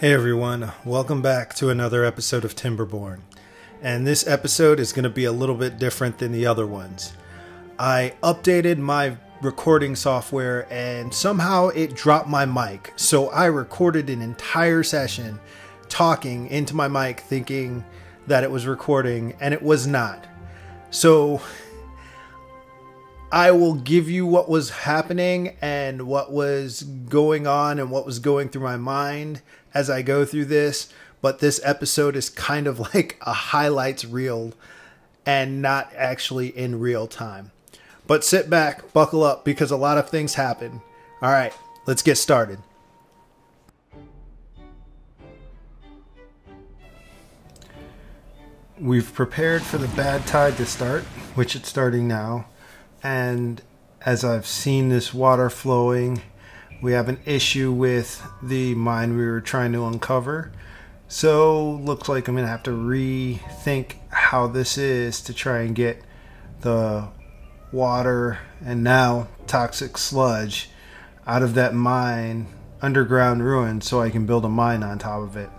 Hey everyone, welcome back to another episode of Timberborn. And this episode is going to be a little bit different than the other ones. I updated my recording software and somehow it dropped my mic. So I recorded an entire session talking into my mic thinking that it was recording, and it was not. So I will give you what was happening and what was going on and what was going through my mind as I go through this, but this episode is kind of like a highlights reel and not actually in real time. But sit back, buckle up, because a lot of things happen. All right, let's get started. We've prepared for the bad tide to start, which it's starting now. And as I've seen this water flowing, we have an issue with the mine we were trying to uncover. So looks like I'm going to have to rethink how this is to try and get the water and now toxic sludge out of that mine underground ruin so I can build a mine on top of it.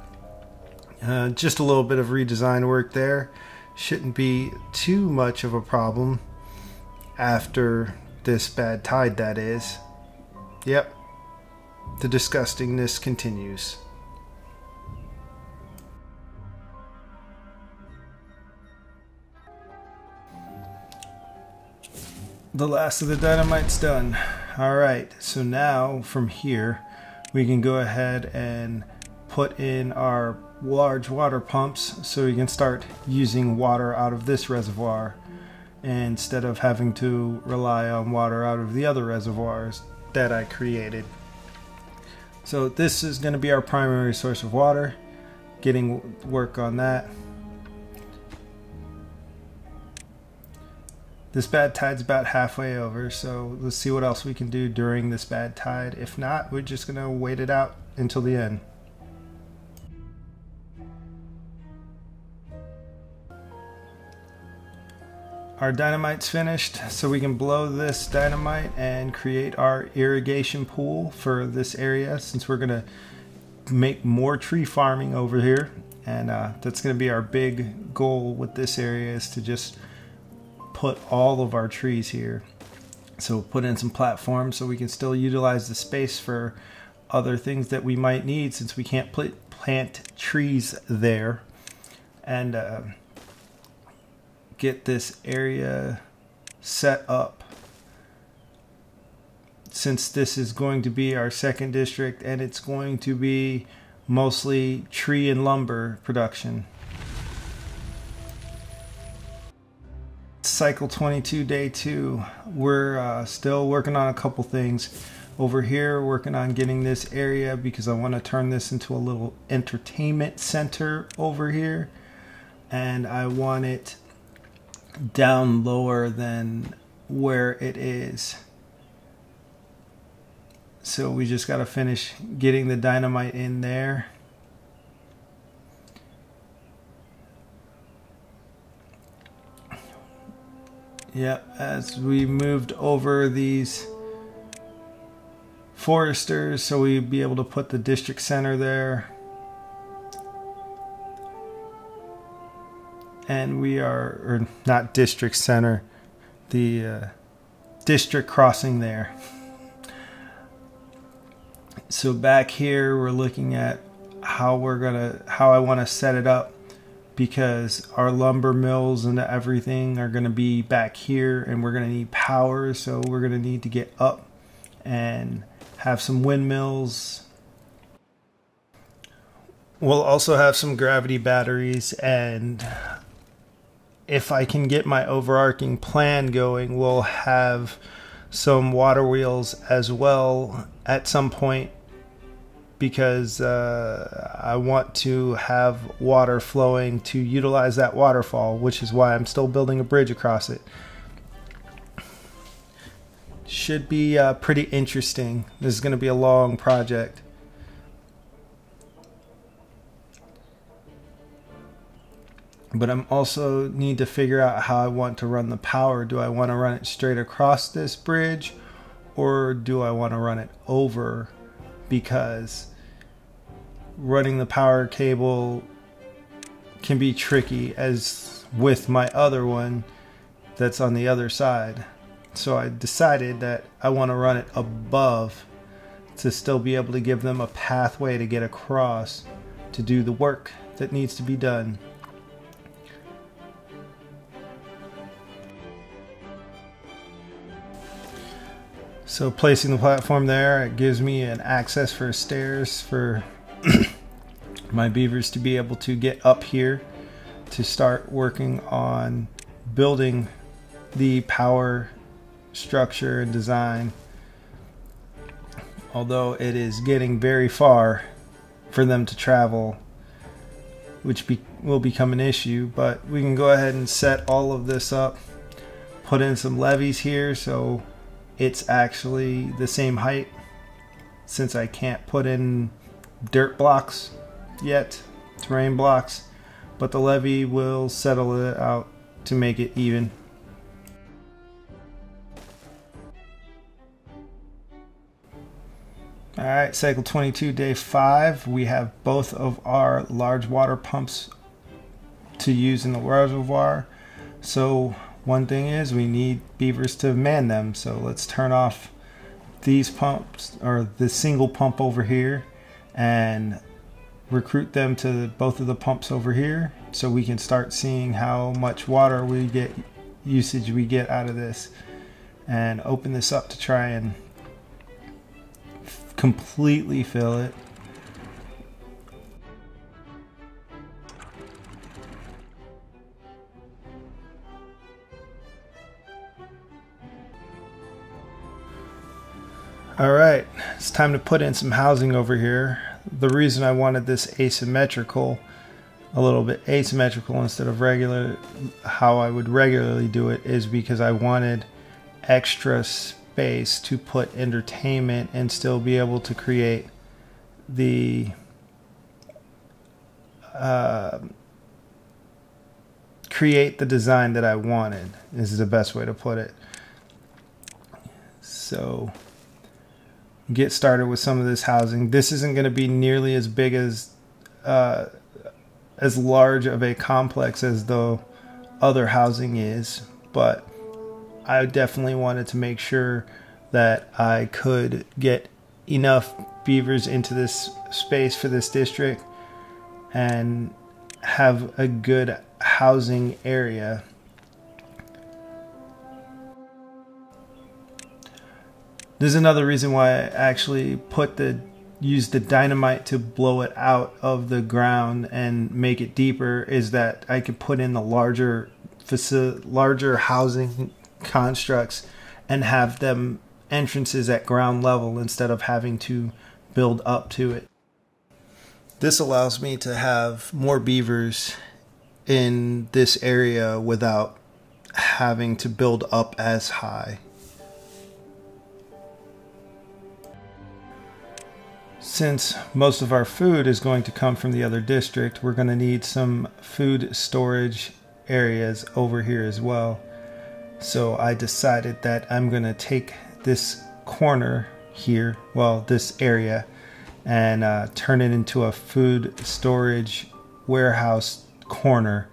Just a little bit of redesign work there. Shouldn't be too much of a problem after this bad tide, that is. Yep. The disgustingness continues. The last of the dynamite's done. Alright, so now from here we can go ahead and put in our large water pumps so we can start using water out of this reservoir instead of having to rely on water out of the other reservoirs that I created. So this is going to be our primary source of water. Getting work on that. This bad tide's about halfway over, so let's see what else we can do during this bad tide. If not, we're just going to wait it out until the end. Our dynamite's finished, so we can blow this dynamite and create our irrigation pool for this area, since we're going to make more tree farming over here. And that's going to be our big goal with this area, is to just put all of our trees here. So we'll put in some platforms so we can still utilize the space for other things that we might need, since we can't plant trees there. And get this area set up, since this is going to be our second district and it's going to be mostly tree and lumber production. Cycle 22, day 2. We're still working on a couple things over here, working on getting this area because I want to turn this into a little entertainment center over here, and I want it down lower than where it is. So we just got to finish getting the dynamite in there. Yep, as we moved over these foresters, so we'd be able to put the district center there. And we are, or not district center, the district crossing there. So back here we're looking at how I want to set it up, because our lumber mills and everything are going to be back here, and we're going to need power, so we're going to need to get up and have some windmills. We'll also have some gravity batteries, and if I can get my overarching plan going, we'll have some water wheels as well at some point, because I want to have water flowing to utilize that waterfall, which is why I'm still building a bridge across it. Should be pretty interesting. This is going to be a long project. But I'm also need to figure out how I want to run the power. Do I want to run it straight across this bridge, or do I want to run it over? Because running the power cable can be tricky, as with my other one that's on the other side. So I decided that I want to run it above to still be able to give them a pathway to get across to do the work that needs to be done. So placing the platform there, it gives me an access for stairs for my beavers to be able to get up here to start working on building the power structure and design. Although it is getting very far for them to travel, which will become an issue, but we can go ahead and set all of this up, put in some levees here so it's actually the same height, since I can't put in dirt blocks yet, terrain blocks, but the levee will settle it out to make it even. Alright, cycle 22, day 5. We have both of our large water pumps to use in the reservoir. So one thing is we need beavers to man them. So let's turn off these pumps, or the single pump over here, and recruit them to both of the pumps over here so we can start seeing how much water we get, usage we get out of this, and open this up to try and completely fill it. Alright, it's time to put in some housing over here. The reason I wanted this asymmetrical, a little bit asymmetrical instead of regular, how I would regularly do it, is because I wanted extra space to put entertainment and still be able to create the design that I wanted, is the best way to put it. So get started with some of this housing. This isn't going to be nearly as big as large of a complex as the other housing is, but I definitely wanted to make sure that I could get enough beavers into this space for this district and have a good housing area. There's another reason why I actually used the dynamite to blow it out of the ground and make it deeper, is that I could put in the larger housing constructs and have them entrances at ground level instead of having to build up to it. This allows me to have more beavers in this area without having to build up as high. Since most of our food is going to come from the other district, we're going to need some food storage areas over here as well. So I decided that I'm going to take this corner here, well, this area, and turn it into a food storage warehouse corner.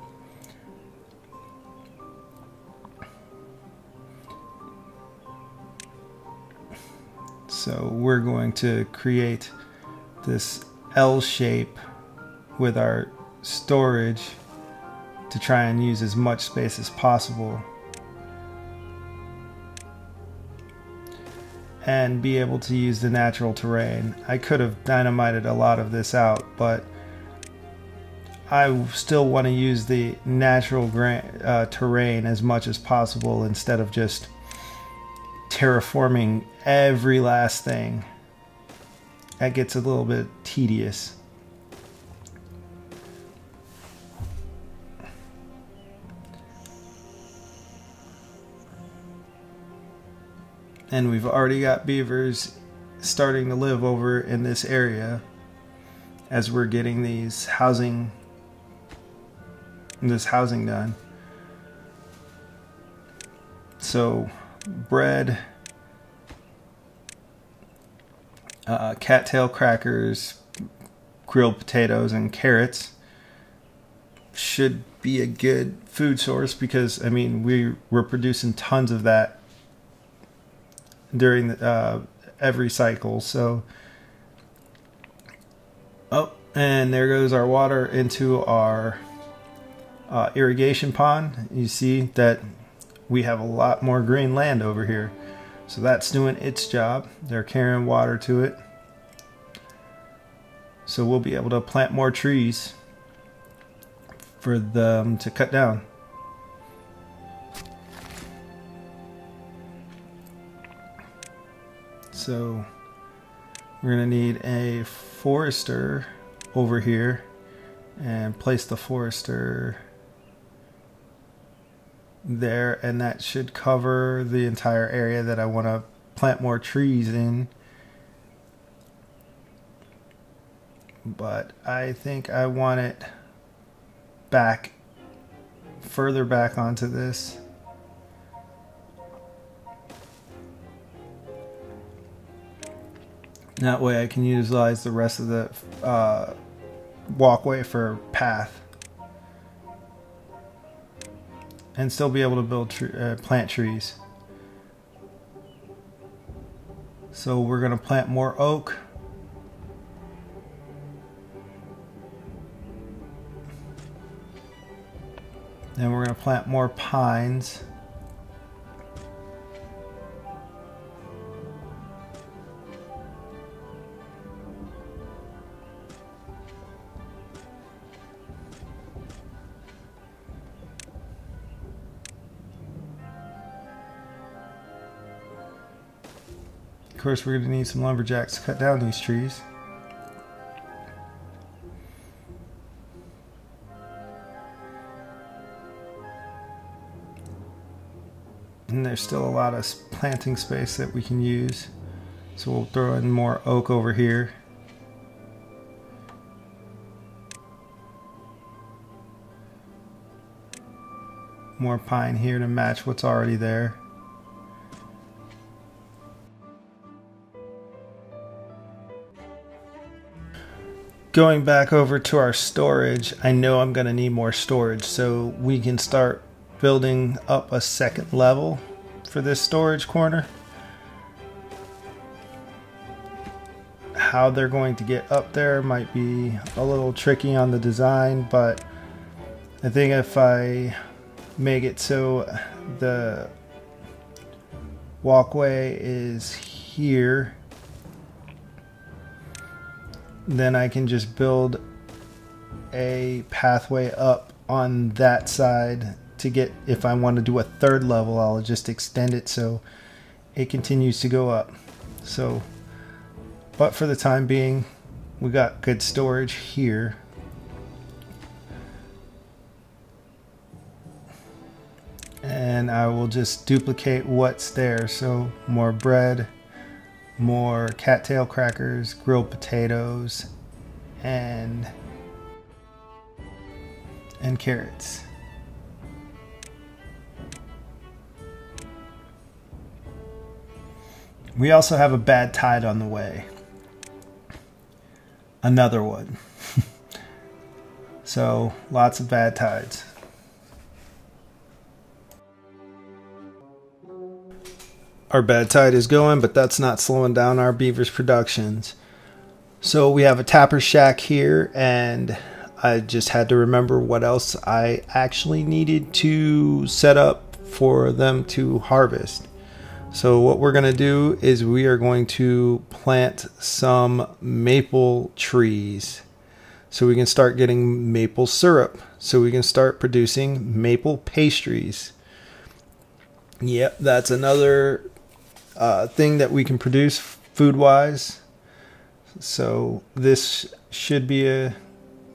So we're going to create this L shape with our storage to try and use as much space as possible and be able to use the natural terrain. I could have dynamited a lot of this out, but I still want to use the natural terrain as much as possible instead of just terraforming every last thing. That gets a little bit tedious. And we've already got beavers starting to live over in this area as we're getting this housing done. So bread, cattail crackers, grilled potatoes and carrots. Should be a good food source because, I mean, we're producing tons of that during every cycle. So, oh, and there goes our water into our irrigation pond. You see that we have a lot more green land over here. So that's doing its job. They're carrying water to it. So we'll be able to plant more trees for them to cut down. So we're going to need a forester over here and place the forester there, and that should cover the entire area that I want to plant more trees in. But I think I want it back, further back onto this. That way I can utilize the rest of the walkway for path and still be able to build plant trees. So we're going to plant more oak. Then we're going to plant more pines. Of course, we're going to need some lumberjacks to cut down these trees. And there's still a lot of planting space that we can use. So we'll throw in more oak over here. More pine here to match what's already there. Going back over to our storage, I know I'm going to need more storage, so we can start building up a second level for this storage corner. How they're going to get up there might be a little tricky on the design, but I think if I make it so the walkway is here, then I can just build a pathway up on that side to get, if I want to do a third level, I'll just extend it so it continues to go up. So, but for the time being, we got good storage here. And I will just duplicate what's there. So more bread, more cattail crackers, grilled potatoes, and carrots. We also have a bad tide on the way. Another one. So lots of bad tides. Our bad tide is going, but that's not slowing down our beavers productions. So we have a tapper shack here, and I just had to remember what else I actually needed to set up for them to harvest. So what we're going to do is we are going to plant some maple trees so we can start getting maple syrup, so we can start producing maple pastries. Yep, that's another thing that we can produce food-wise. So this should be a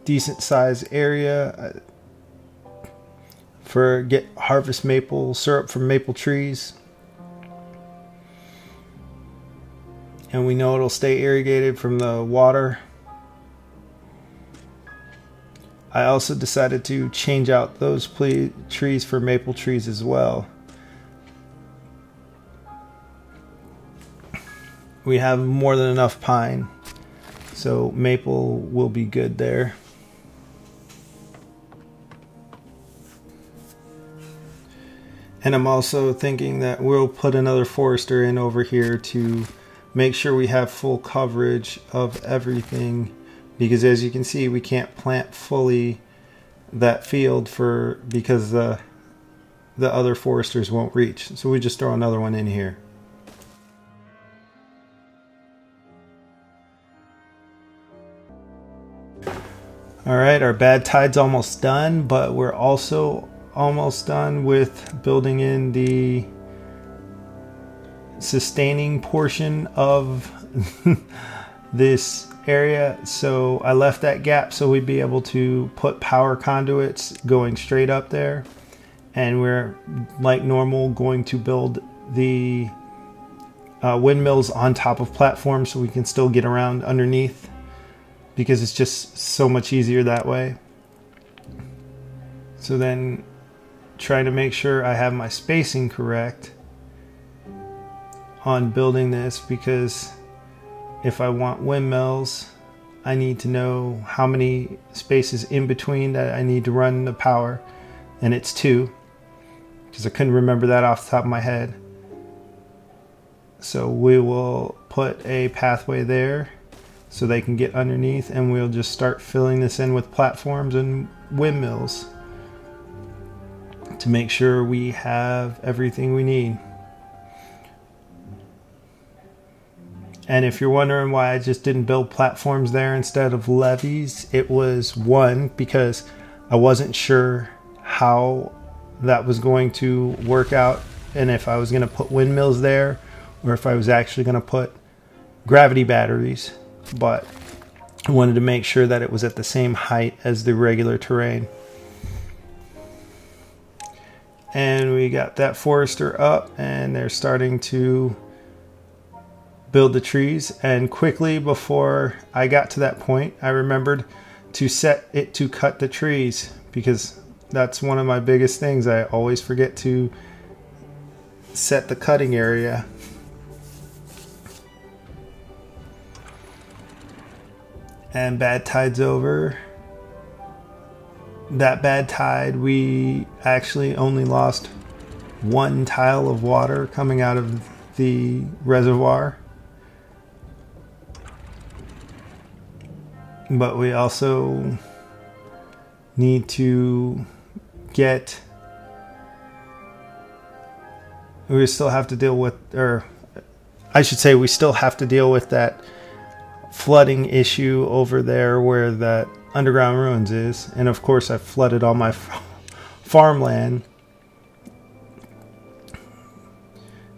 decent sized area for harvest maple syrup from maple trees. And we know it'll stay irrigated from the water. I also decided to change out those trees for maple trees as well. We have more than enough pine. So maple will be good there. And I'm also thinking that we'll put another forester in over here to make sure we have full coverage of everything, because as you can see, we can't plant fully that field because the other foresters won't reach. So we just throw another one in here. All right, our bad tide's almost done, but we're also almost done with building in the sustaining portion of this area. So I left that gap so we'd be able to put power conduits going straight up there, and we're, like normal, going to build the windmills on top of platforms so we can still get around underneath, because it's just so much easier that way. So then trying to make sure I have my spacing correct on building this, because if I want windmills, I need to know how many spaces in between that I need to run the power, and it's 2, because I couldn't remember that off the top of my head. So we will put a pathway there so they can get underneath, and we'll just start filling this in with platforms and windmills to make sure we have everything we need. And if you're wondering why I just didn't build platforms there instead of levees, it was, one, because I wasn't sure how that was going to work out, and if I was going to put windmills there or if I was actually going to put gravity batteries. But I wanted to make sure that it was at the same height as the regular terrain. And we got that forester up, and they're starting to build the trees. And quickly, before I got to that point, I remembered to set it to cut the trees, because that's one of my biggest things. I always forget to set the cutting area. And bad tide's over. That bad tide, we actually only lost 1 tile of water coming out of the reservoir. But we also need to get... We still have to deal with... Or I should say we still have to deal with that flooding issue over there where that underground ruins is. And of course I flooded all my farmland.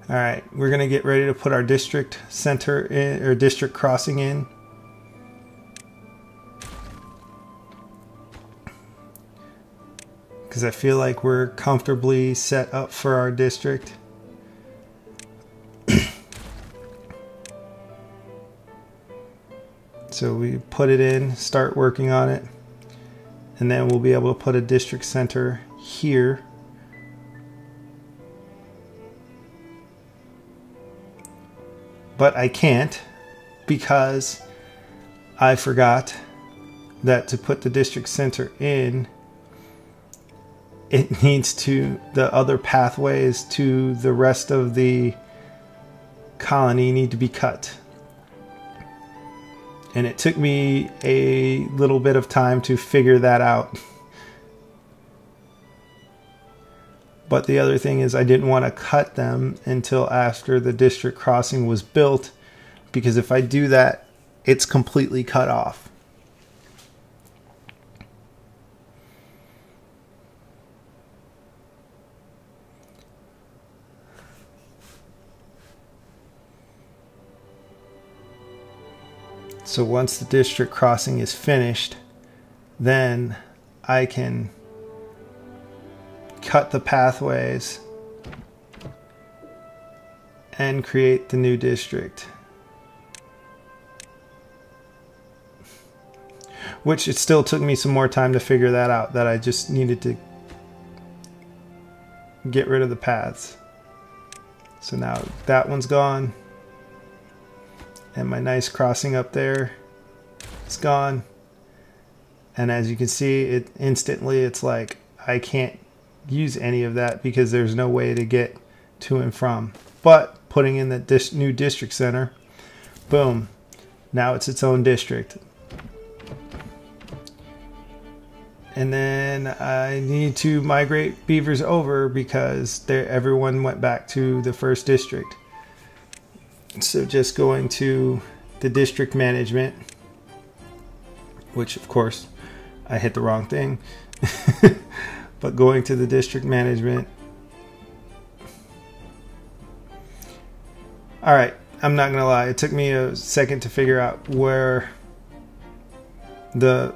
Alright, we're gonna get ready to put our district center in, or district crossing in. Because I feel like we're comfortably set up for our district. So we put it in, start working on it, and then we'll be able to put a district center here. But I can't, because I forgot that to put the district center in, it needs to, the other pathways to the rest of the colony need to be cut. And it took me a little bit of time to figure that out. But the other thing is I didn't want to cut them until after the district crossing was built, because if I do that, it's completely cut off. So once the district crossing is finished, then I can cut the pathways and create the new district. Which it still took me some more time to figure that out, that I just needed to get rid of the paths. So now that one's gone. And my nice crossing up there It's gone. And as you can see, it instantly, it's like I can't use any of that because there's no way to get to and from. But putting in the new district center, boom, now it's its own district. And then I need to migrate beavers over because everyone went back to the first district. So just going to the district management, which of course I hit the wrong thing, but going to the district management. All right, I'm not gonna lie, it took me a second to figure out where the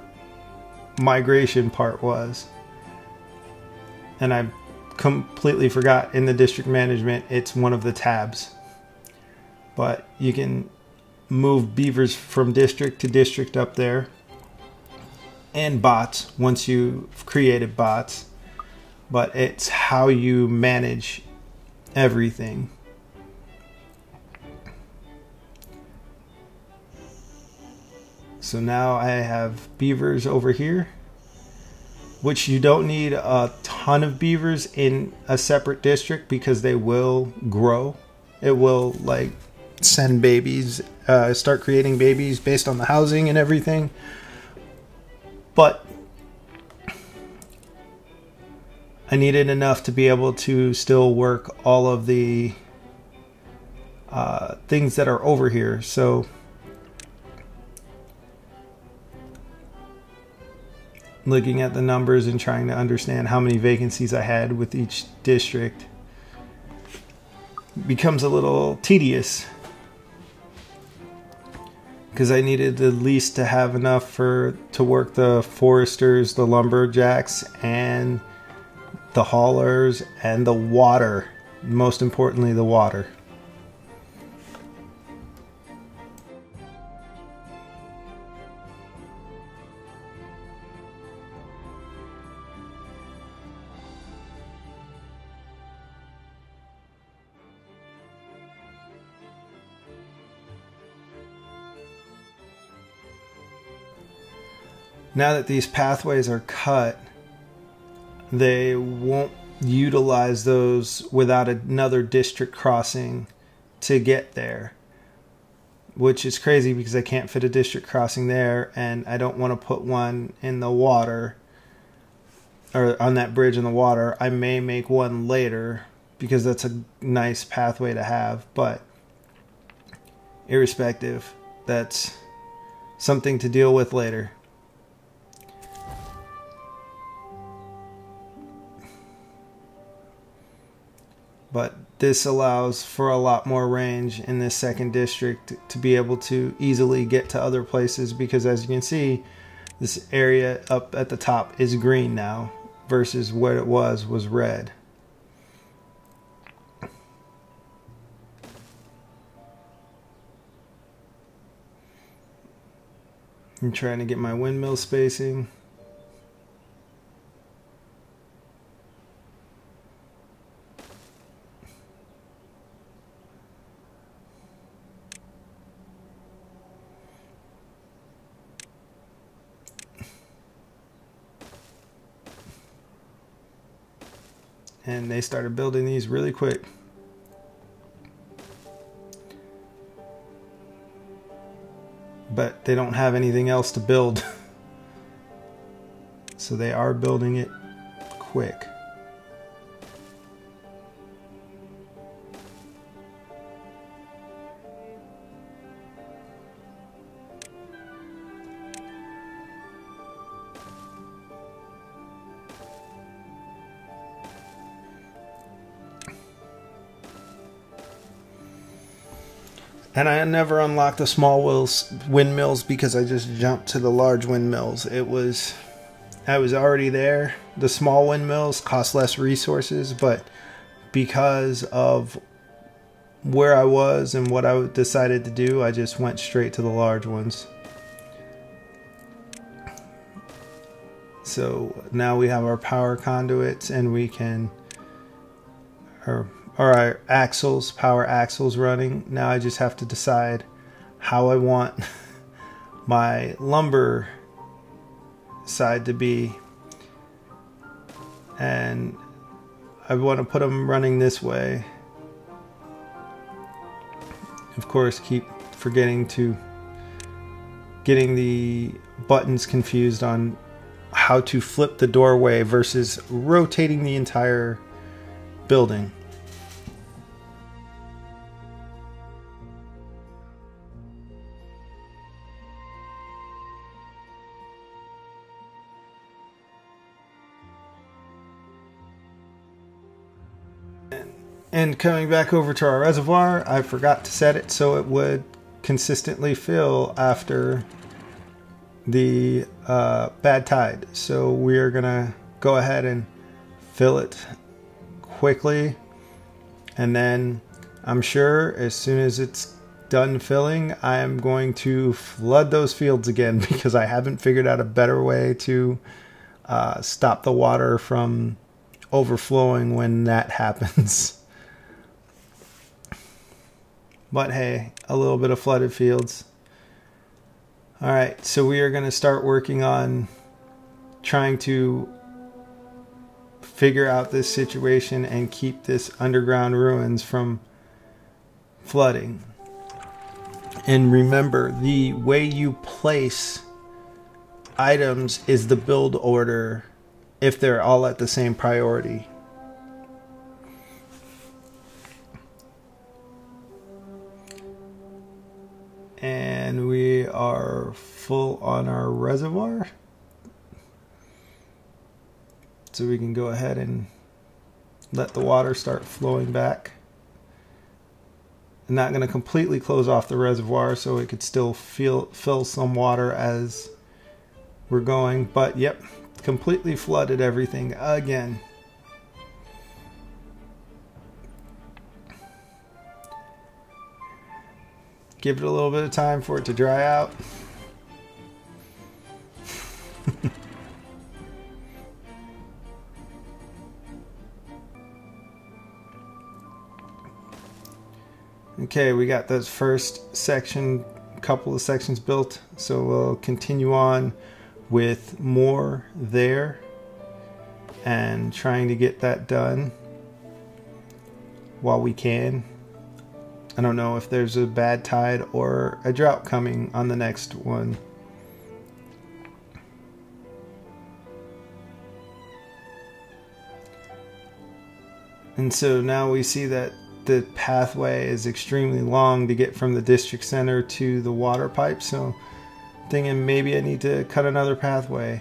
migration part was, and I completely forgot. In the district management, it's one of the tabs, but you can move beavers from district to district up there, and bots once you've created bots, but it's how you manage everything. So now I have beavers over here, which you don't need a ton of beavers in a separate district because they will grow. It will like send babies, start creating babies based on the housing and everything. But I needed enough to be able to still work all of the things that are over here. So looking at the numbers and trying to understand how many vacancies I had with each district becomes a little tedious, because I needed at least to have enough to work the foresters, the lumberjacks, and the haulers, and the water. Most importantly, the water. Now that these pathways are cut, they won't utilize those without another district crossing to get there, which is crazy because I can't fit a district crossing there, and I don't want to put one in the water or on that bridge in the water. I may make one later because that's a nice pathway to have, but irrespective, that's something to deal with later. But this allows for a lot more range in this second district to be able to easily get to other places, because as you can see, this area up at the top is green now versus what it was red. I'm trying to get my windmill spacing. And they started building these really quick. But they don't have anything else to build. So they are building it quick. And I never unlocked the small windmills because I just jumped to the large windmills. I was already there. The small windmills cost less resources, but because of where I was and what I decided to do, I just went straight to the large ones. So now we have our power conduits, and we can... our power axles running. Now I just have to decide how I want my lumber side to be, and I want to put them running this way. Of course, keep forgetting to getting the buttons confused on how to flip the doorway versus rotating the entire building. And coming back over to our reservoir, I forgot to set it so it would consistently fill after the bad tide. So we're gonna go ahead and fill it quickly, and then I'm sure as soon as it's done filling, I am going to flood those fields again, because I haven't figured out a better way to stop the water from overflowing when that happens. But hey, a little bit of flooded fields. Alright, so we are going to start working on trying to figure out this situation and keep this underground ruins from flooding. And remember, the way you place items is the build order if they're all at the same priority. And we are full on our reservoir, so we can go ahead and let the water start flowing back. I'm not going to completely close off the reservoir, so it could still fill some water as we're going, but yep, completely flooded everything again. Give it a little bit of time for it to dry out. Okay, we got this first section, couple of sections built, so we'll continue on with more there and trying to get that done while we can. I don't know if there's a bad tide or a drought coming on the next one. And so now we see that the pathway is extremely long to get from the district center to the water pipe. So I'm thinking maybe I need to cut another pathway.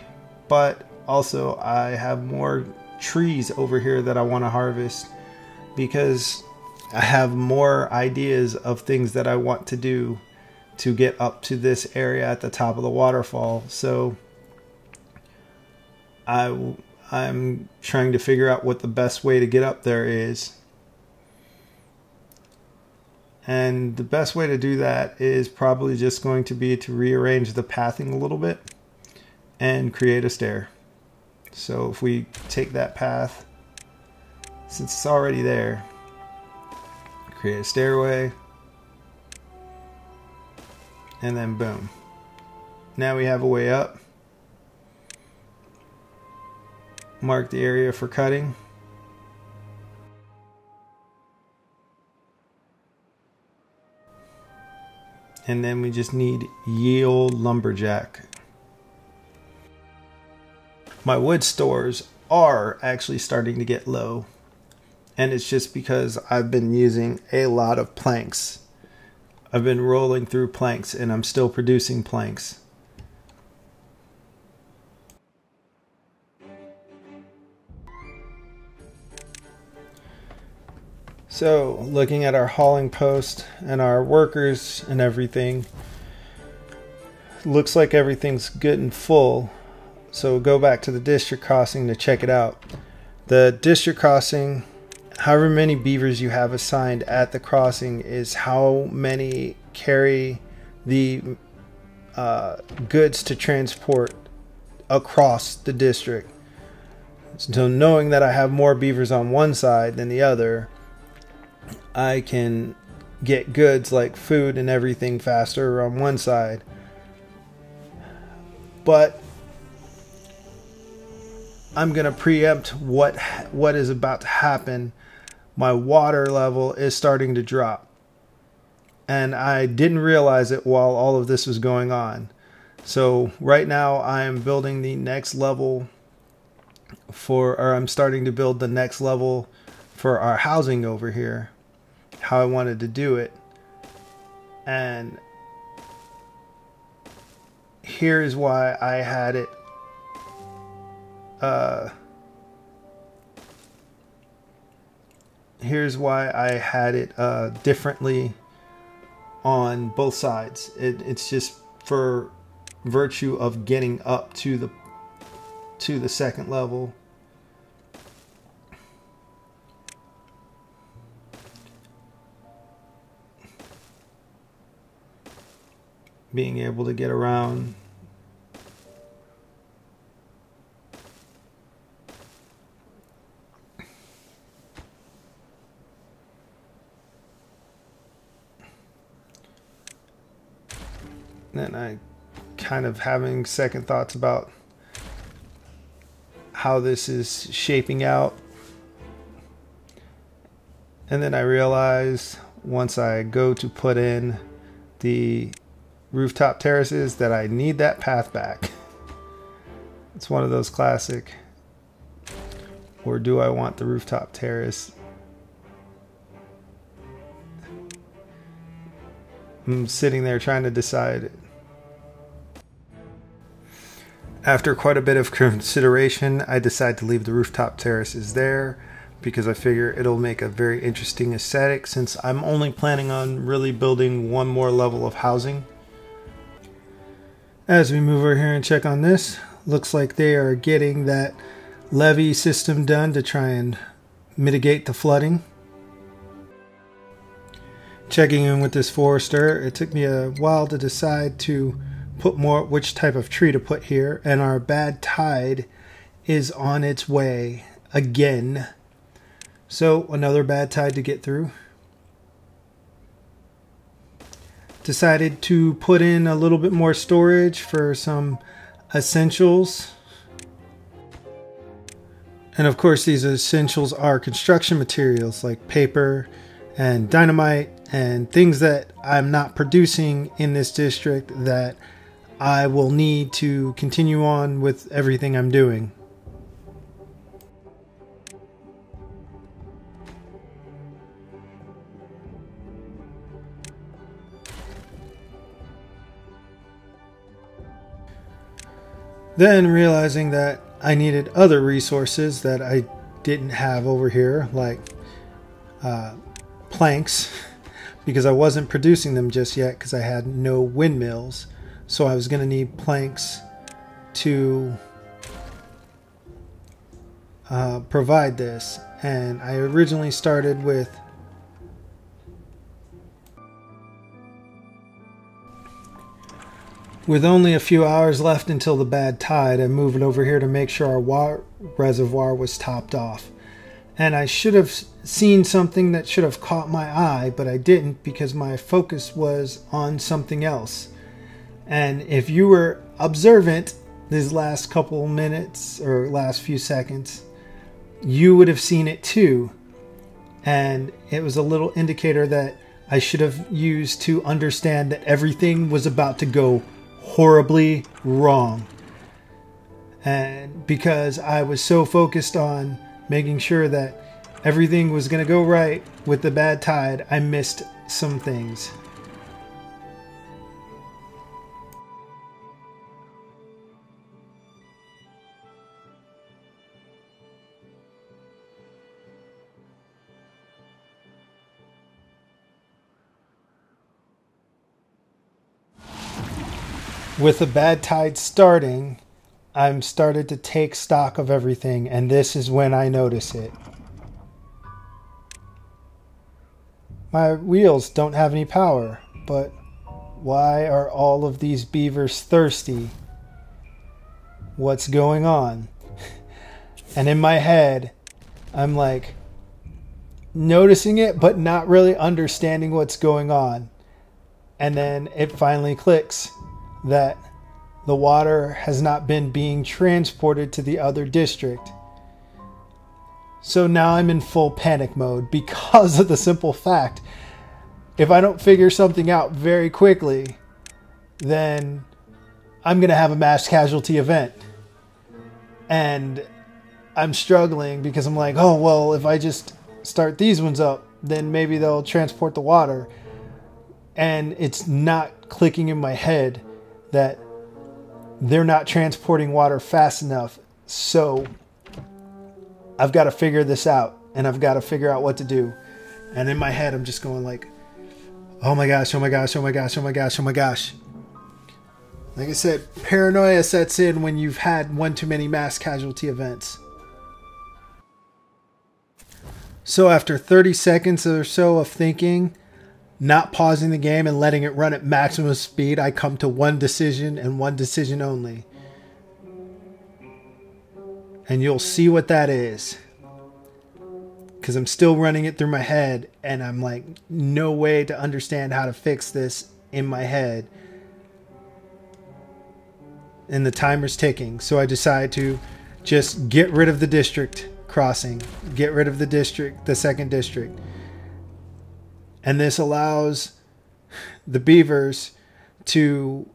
But also I have more trees over here that I want to harvest, because I have more ideas of things that I want to do to get up to this area at the top of the waterfall. So I'm trying to figure out what the best way to get up there is. And the best way to do that is probably just going to be to rearrange the pathing a little bit and create a stair. So if we take that path, since it's already there, create a stairway, and then boom. Now we have a way up. Mark the area for cutting. And then we just need ye olde lumberjack. My wood stores are actually starting to get low. And it's just because I've been using a lot of planks. I've been rolling through planks, and I'm still producing planks. So, looking at our hauling post and our workers and everything, looks like everything's good and full. So go back to the district crossing to check it out. The district crossing, however many beavers you have assigned at the crossing, is how many carry the goods to transport across the district. So knowing that I have more beavers on one side than the other, I can get goods like food and everything faster on one side. but I'm gonna preempt what is about to happen. My water level is starting to drop, and I didn't realize it while all of this was going on. So right now I am building the next level I'm starting to build the next level for our housing over here, how I wanted to do it. And here's why I had it differently on both sides. It's just for virtue of getting up to the second level. Being able to get around. Then I kind of having second thoughts about how this is shaping out. And then I realized once I go to put in the rooftop terraces that I need that path back. It's one of those classic, or do I want the rooftop terrace? I'm sitting there trying to decide. After quite a bit of consideration, I decide to leave the rooftop terraces there because I figure it'll make a very interesting aesthetic, since I'm only planning on really building one more level of housing. As we move over here and check on this, looks like they are getting that levee system done to try and mitigate the flooding. Checking in with this forester, it took me a while to decide to put which type of tree to put here, and our bad tide is on its way again. So another bad tide to get through. Decided to put in a little bit more storage for some essentials. And of course, these essentials are construction materials like paper and dynamite and things that I'm not producing in this district that I will need to continue on with everything I'm doing. Then realizing that I needed other resources that I didn't have over here, like planks, because I wasn't producing them just yet because I had no windmills. So I was going to need planks to provide this. And I originally started with only a few hours left until the bad tide. I'm moving over here to make sure our water reservoir was topped off. And I should have seen something that should have caught my eye, but I didn't because my focus was on something else. And if you were observant these last couple minutes or last few seconds, you would have seen it too. And it was a little indicator that I should have used to understand that everything was about to go horribly wrong. And because I was so focused on making sure that everything was going to go right with the bad tide, I missed some things. With the bad tide starting, I'm started to take stock of everything, and this is when I notice it. My wheels don't have any power, but why are all of these beavers thirsty? What's going on? And in my head, I'm like noticing it, but not really understanding what's going on. And then it finally clicks that the water has not been being transported to the other district. So now I'm in full panic mode because of the simple fact, if I don't figure something out very quickly, then I'm going to have a mass casualty event. And I'm struggling because I'm like, oh, well, if I just start these ones up, then maybe they'll transport the water. And it's not clicking in my head that they're not transporting water fast enough. So I've got to figure this out, and I've got to figure out what to do. And in my head, I'm just going like, oh my gosh, oh my gosh, oh my gosh, oh my gosh, oh my gosh. Like I said, paranoia sets in when you've had one too many mass casualty events. So after 30 seconds or so of thinking, not pausing the game and letting it run at maximum speed, I come to one decision and one decision only. And you'll see what that is. Because I'm still running it through my head and I'm like, no way to understand how to fix this in my head. And the timer's ticking. So I decide to just get rid of the district crossing. Get rid of the district, the second district. And this allows the beavers to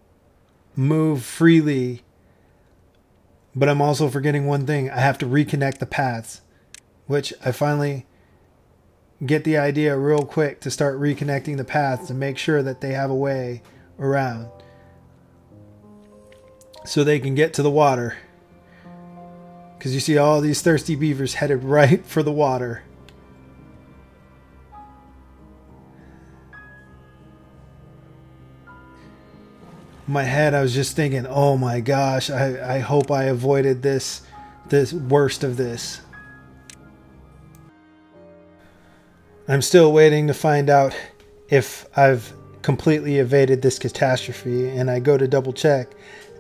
move freely. But I'm also forgetting one thing. I have to reconnect the paths, which I finally get the idea real quick to start reconnecting the paths to make sure that they have a way around so they can get to the water. Because you see all these thirsty beavers headed right for the water. In my head, I was just thinking, oh my gosh, I hope I avoided this worst of this. I'm still waiting to find out if I've completely evaded this catastrophe, and I go to double check,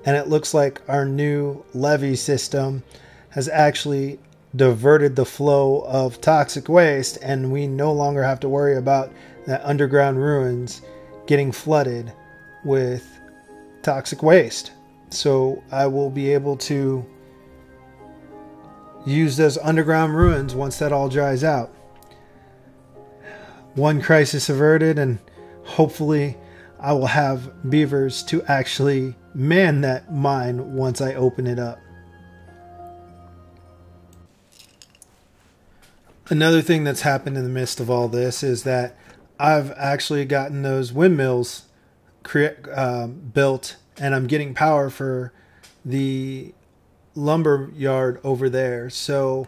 and it looks like our new levee system has actually diverted the flow of toxic waste, and we no longer have to worry about the underground ruins getting flooded with toxic waste. So I will be able to use those underground ruins once that all dries out. One crisis averted, and hopefully I will have beavers to actually man that mine once I open it up. Another thing that's happened in the midst of all this is that I've actually gotten those windmills built, and I'm getting power for the lumber yard over there. So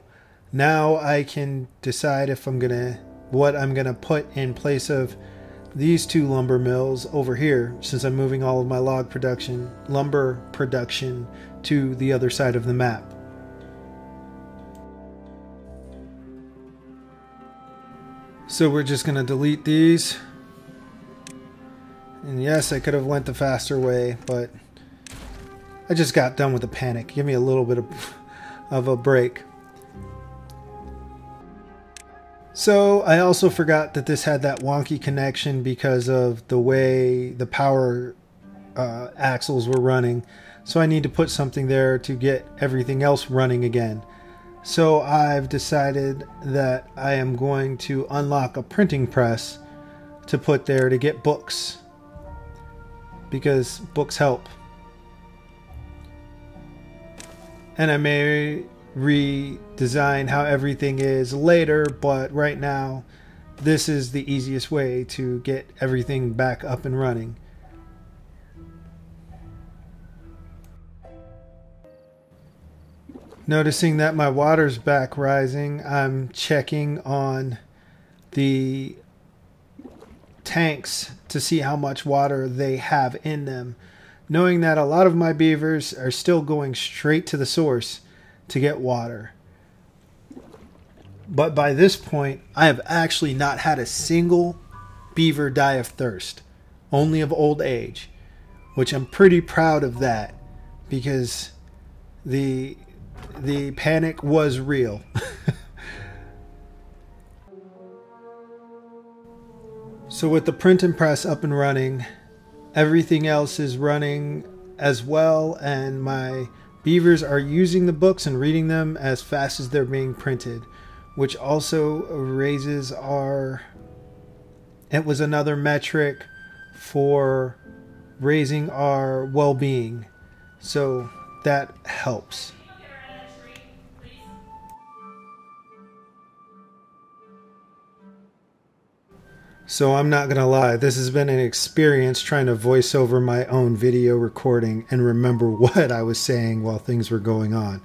now I can decide if what I'm gonna put in place of these two lumber mills over here, since I'm moving all of my lumber production to the other side of the map. So we're just gonna delete these. And yes, I could have went the faster way, but I just got done with the panic. Give me a little bit of a break. So I also forgot that this had that wonky connection because of the way the power axles were running. So I need to put something there to get everything else running again. So I've decided that I am going to unlock a printing press to put there to get books, because books help. And I may redesign how everything is later, but right now this is the easiest way to get everything back up and running. Noticing that my water's back rising, I'm checking on the tanks to see how much water they have in them, knowing that a lot of my beavers are still going straight to the source to get water. But by this point, I have actually not had a single beaver die of thirst, only of old age, which I'm pretty proud of that, because the panic was real. So with the printing press up and running, everything else is running as well, and my beavers are using the books and reading them as fast as they're being printed, which also raises it was another metric for raising our well-being. So that helps. So I'm not going to lie, this has been an experience trying to voice over my own video recording and remember what I was saying while things were going on.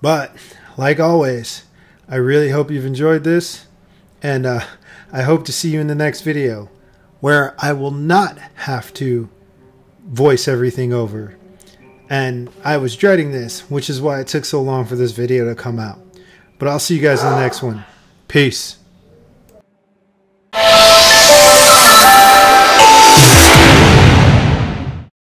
But, like always, I really hope you've enjoyed this, and I hope to see you in the next video, where I will not have to voice everything over. And I was dreading this, which is why it took so long for this video to come out. But I'll see you guys in the next one. Peace.